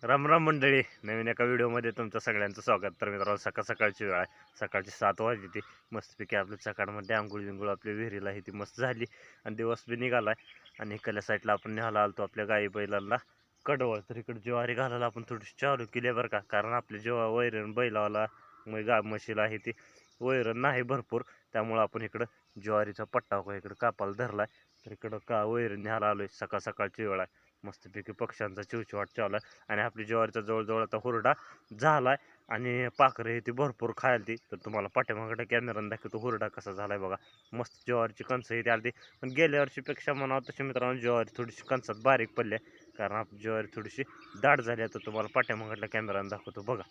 राम राम मंडळी, नवीन एका व्हिडिओमध्ये तुमचं सगळ्यांचं स्वागत. तर मित्रांनो, सकाळची वेळ आहे. सकाळची 7 वाजली ती मस्तपैकी आपल्या सकाळमध्ये आंघोळ बिंघोळ आपल्या विहिरीला ही ती मस्त झाली आणि दिवस बी निघालाय. आणि इकडल्या साईडला आपण न्यायला आलतो आपल्या गाई बैलांना कडवळ. तर इकडे ज्वारी घालायला आपण थोडीशी चालू केली बरं का, कारण आपली जेव्हा वैरण बैलाला म्हशीला आहे ती वैरण नाही भरपूर, त्यामुळं आपण इकडं ज्वारीचा पट्टा इकडं कापाला धरलाय. तर इकडं वैरण न्यायला आलोय. सकाळ सकाळची वेळ आहे. मस्तपैकी पक्ष्यांचा चिवचिवाट चालू आहे आणि आपली ज्वारीचा जवळजवळ आता हुरडा झालाय आणि पाखरं ही ती भरपूर खायला ती. तर तुम्हाला पाठीमागं कॅमेराने दाखवतो हुरडा कसा झालाय बघा. मस्त ज्वारीची कणसं ही आली पण गेल्या वर्षीपेक्षा म्हणावं तशी मित्रांनो ज्वारी थोडीशी कणसात बारीक पडली, कारण आपली ज्वारी थोडीशी दाट झाली. आता तुम्हाला पाठीमागल्या कॅमेराने दाखवतो बघा.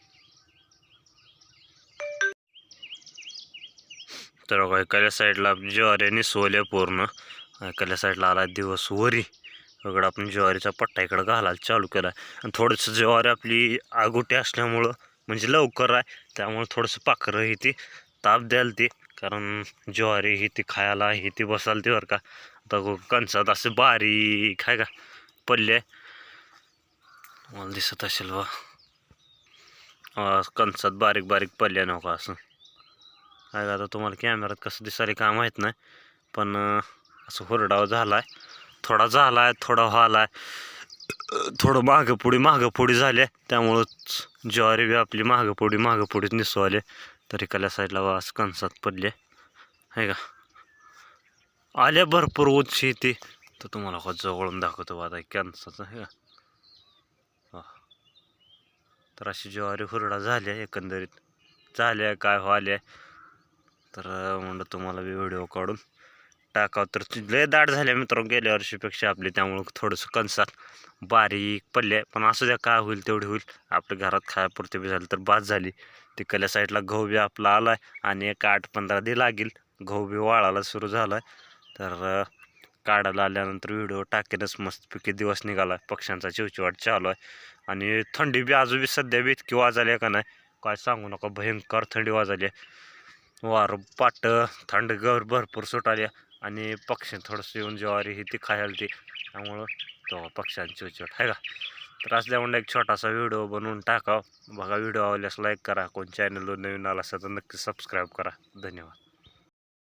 तर बघा, एखाद्या साईडला आपली ज्वारी निसवल्या पूर्ण, एखाद्या साईडला आला दिवस वरी. इकडं आपण ज्वारीचा पट्टा इकडं घालायला चालू केला आणि थोडंसं ज्वारी आपली आगोटी असल्यामुळं म्हणजे लवकर आहे, त्यामुळं थोडंसं पाखरं ही ती ताप द्याल ती, कारण ज्वारी ही ती खायला ही ती बसाल ती बरं का. आता कणसात असं बारीक आहे का पल्ले मला दिसत असेल बा, कणसात बारीक बारीक पल्ल्या नका असं आहे. आता तुम्हाला कॅमेऱ्यात कसं दिसायला काय माहीत नाही, पण असं हुरडाव झालाय, थोडा झालाय, थोडा व्हालाय, थोडं मागं पुढे झाले, त्यामुळंच ज्वारी बी आपली मागं पुढेच निसवाले. तरी कल्या साईडला वास कणसात पडले आहे का, आले भरपूर उंची ती. तर तुम्हाला जवळून दाखवतो आता कणसाचं आहे का. तर अशी ज्वारी हुरडा झाल्या एकंदरीत झाल्या काय व्हाल्या. तर म्हणलं तुम्हाला बी व्हिडिओ काढून टाकावं. तर लय दाट झाल्या मित्रांनो गेल्या वर्षीपेक्षा आपली, त्यामुळं थोडंसं कणसात बारीक पडले, पण असं द्या काय होईल तेवढी होईल. आपल्या घरात खायापुरते बी झाली तर बास झाली. तिकडल्या साईडला गहू बी आपला आलाय आणि एक 8-15 दिवस लागेल गहू बी वाळायला सुरू झालाय. तर काढायला आल्यानंतर व्हिडिओ टाकेनच. मस्तपैकी दिवस निघाला, पक्ष्यांचा चिवचिवाट चालू आहे आणि थंडी बी अजून बी सध्या बी इतकी वाजाली का नाही काय सांगू नका. भयंकर थंडी वाजाली, वारं पाट, थंडगार भरपूर सुटाली आणि पक्षी थोडंसं येऊन ज्वारी ही ती खायला ती, त्यामुळं तो पक्ष्यांची चिवचिवाट आहे का. तर असल्या म्हणलं एक छोटासा व्हिडिओ बनवून टाकाव बघा. व्हिडिओ आवडल्यास लाईक करा, कोण चॅनलवर नवीन आला असेल तर नक्की सबस्क्राईब करा. धन्यवाद.